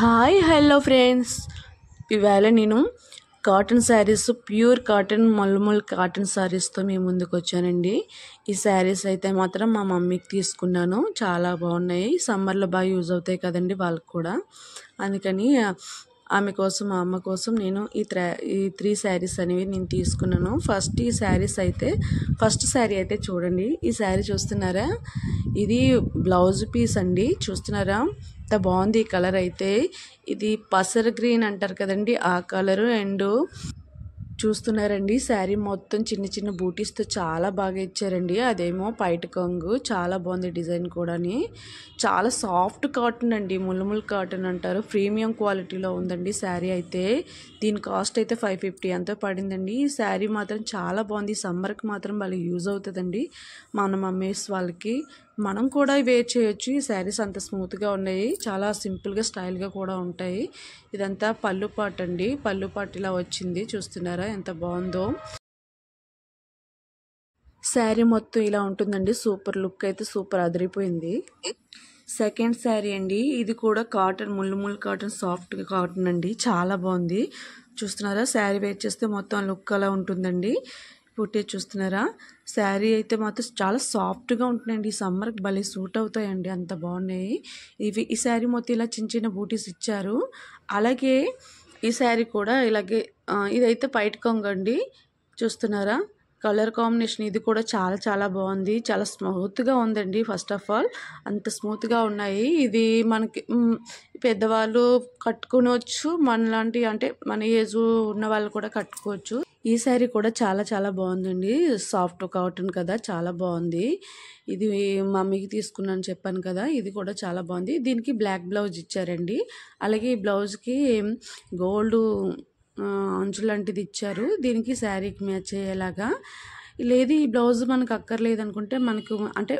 Hi hello friends, ఇవాళ నేను cotton saris, pure cotton mulmul cotton శారీస్తో మీ ముందుకు వచ్చానండి. ఈ శారీస్ అయితే మాత్రం మా మమ్మీకి తీసుకున్నాను. చాలా బాగున్నాయి. సమ్మర్లో బాగా యూజ్ అవుతాయి కదండి వాళ్ళకి కూడా. అందుకని ఆమె కోసం, మా అమ్మ కోసం నేను ఈ త్రీ శారీస్ అనేవి నేను తీసుకున్నాను. ఫస్ట్ శారీ అయితే చూడండి. ఈ శారీ చూస్తున్నారా? ఇది బ్లౌజ్ పీస్ అండి. చూస్తున్నారా ఎంత బాగుంది ఈ కలర్ అయితే. ఇది పసర గ్రీన్ అంటారు కదండి, ఆ కలరు. అండ్ చూస్తున్నారండి శారీ మొత్తం చిన్న చిన్న బూటీస్తో చాలా బాగా ఇచ్చారండి. అదేమో పైట కొంగు, చాలా బాగుంది డిజైన్ కూడాని. చాలా సాఫ్ట్ కాటన్ అండి, ముల్ముల్ కాటన్ అంటారు. ప్రీమియం క్వాలిటీలో ఉందండి శారీ అయితే. దీని కాస్ట్ అయితే 550 ఎంతో పడిందండి. ఈ శారీ మాత్రం చాలా బాగుంది. సమ్మర్కి మాత్రం వాళ్ళకి యూజ్ అవుతుందండి. మన మమ్మీస్ వాళ్ళకి మనం కూడా వేర్ చేయొచ్చు. ఈ శారీస్ అంత స్మూత్గా ఉన్నాయి, చాలా సింపుల్గా స్టైల్గా కూడా ఉంటాయి. ఇదంతా పళ్ళు పాటు అండి. పళ్ళు పాటు ఇలా వచ్చింది, చూస్తున్నారా ఎంత బాగుందో. శారీ మొత్తం ఇలా ఉంటుందండి. సూపర్ లుక్ అయితే సూపర్ అదిరిపోయింది. సెకండ్ శారీ అండి. ఇది కూడా కాటన్, ముళ్ళు కాటన్, సాఫ్ట్ కాటన్ అండి. చాలా బాగుంది. చూస్తున్నారా శారీ వేర్ చేస్తే మొత్తం లుక్ అలా ఉంటుందండి. పుట్టే చూస్తున్నారా శారీ అయితే మాత్రం చాలా సాఫ్ట్గా ఉంటుందండి. ఈ సమ్మర్కి భలే సూట్ అవుతాయండి, అంత బాగున్నాయి. ఈ శారీ మొత్తం ఇలా చిన్న చిన్న బూటీస్ ఇచ్చారు. అలాగే ఈ శారీ కూడా ఇలాగే ఇదైతే పైట కొంగు అండి. చూస్తున్నారా కలర్ కాంబినేషన్. ఇది కూడా చాలా చాలా బాగుంది. చాలా స్మూత్గా ఉందండి. ఫస్ట్ ఆఫ్ ఆల్ అంత స్మూత్గా ఉన్నాయి. ఇది మనకి పెద్దవాళ్ళు కట్టుకోవచ్చు, మనలాంటి అంటే మన ఏజ్ ఉన్న వాళ్ళు కూడా కట్టుకోవచ్చు. ఈ శారీ కూడా చాలా చాలా బాగుందండి. సాఫ్ట్ కాటన్ కదా, చాలా బాగుంది. ఇది మమ్మీకి తీసుకున్నాను చెప్పాను కదా, ఇది కూడా చాలా బాగుంది. దీనికి బ్లాక్ బ్లౌజ్ ఇచ్చారండి. అలాగే ఈ బ్లౌజ్కి గోల్డ్ అంచు లాంటిది ఇచ్చారు. దీనికి శారీకి మ్యాచ్ అయ్యేలాగా. లేదు ఈ బ్లౌజ్ మనకు అక్కర్లేదు అనుకుంటే మనకు అంటే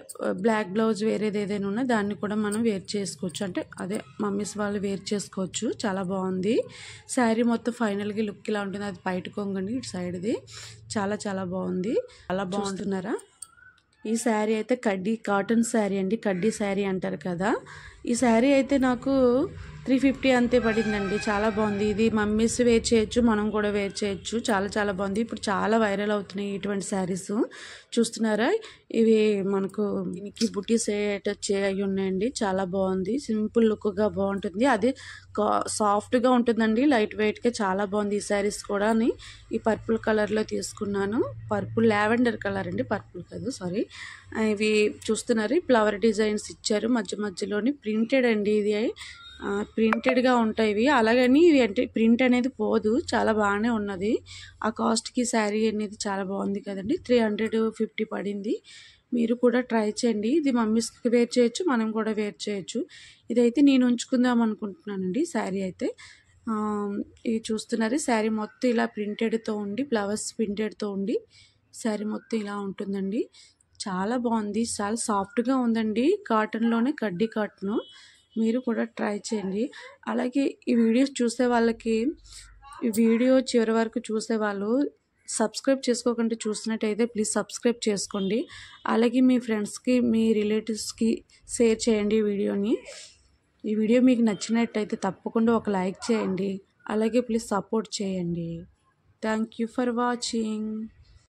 బ్లాక్ బ్లౌజ్ వేరేది ఏదైనా ఉన్నా దాన్ని కూడా మనం వేర్ చేసుకోవచ్చు. అంటే అదే మమ్మీస్ వాళ్ళు వేర్ చేసుకోవచ్చు. చాలా బాగుంది శారీ మొత్తం. ఫైనల్గా లుక్ ఇలా ఉంటుంది. అది బయట కొంగండి, ఇటు సైడ్ది. చాలా చాలా బాగుంది. చాలా బాగుంటున్నారా? ఈ శారీ అయితే కడ్డీ కాటన్ శారీ అండి. కడ్డీ శారీ అంటారు కదా. ఈ శారీ అయితే నాకు 350 అంతే పడిందండి. చాలా బాగుంది. ఇది మమ్మీస్ వేర్ చేయొచ్చు, మనం కూడా వేర్ చేయొచ్చు. చాలా చాలా బాగుంది. ఇప్పుడు చాలా వైరల్ అవుతున్నాయి ఇటువంటి శారీస్. చూస్తున్నారా ఇవి మనకు దీనికి బుటీస్ అయ్యి ఉన్నాయండి. చాలా బాగుంది. సింపుల్ లుక్గా బాగుంటుంది. అది సాఫ్ట్గా ఉంటుందండి, లైట్ వెయిట్గా. చాలా బాగుంది ఈ శారీస్ కూడా. ఈ పర్పుల్ కలర్లో తీసుకున్నాను. పర్పుల్ లావెండర్ కలర్ అండి, పర్పుల్ కాదు, సారీ. ఇవి చూస్తున్నారు ఫ్లవర్ డిజైన్స్ ఇచ్చారు మధ్య మధ్యలోని. ప్రింటెడ్ అండి, ఇది ప్రింటెడ్గా ఉంటాయి ఇవి. అలాగని ఇవి అంటే ప్రింట్ అనేది పోదు, చాలా బాగానే ఉన్నది. ఆ కాస్ట్కి శారీ అనేది చాలా బాగుంది కదండి. 350 పడింది. మీరు కూడా ట్రై చేయండి. ఇది మమ్మీస్కి వేర్ చేయొచ్చు, మనం కూడా వేర్ చేయొచ్చు. ఇదైతే నేను ఉంచుకుందాం అనుకుంటున్నానండి శారీ అయితే. ఇది చూస్తున్నారు శారీ మొత్తం ఇలా ప్రింటెడ్తో ఉండి, ఫ్లవర్స్ ప్రింటెడ్తో ఉండి శారీ మొత్తం ఇలా ఉంటుందండి. చాలా బాగుంది. చాలా సాఫ్ట్గా ఉందండి. కాటన్లోనే, కడ్డీ కాటను. మీరు కూడా ట్రై చేయండి. అలాగే ఈ వీడియోస్ చూసే వాళ్ళకి, ఈ వీడియో చివరి వరకు చూసే వాళ్ళు సబ్స్క్రైబ్ చేసుకోకుండా చూసినట్టయితే ప్లీజ్ సబ్స్క్రైబ్ చేసుకోండి. అలాగే మీ ఫ్రెండ్స్కి, మీ రిలేటివ్స్కి షేర్ చేయండి ఈ వీడియోని. ఈ వీడియో మీకు నచ్చినట్టయితే తప్పకుండా ఒక లైక్ చేయండి. అలాగే ప్లీజ్ సపోర్ట్ చేయండి. Thank you for watching.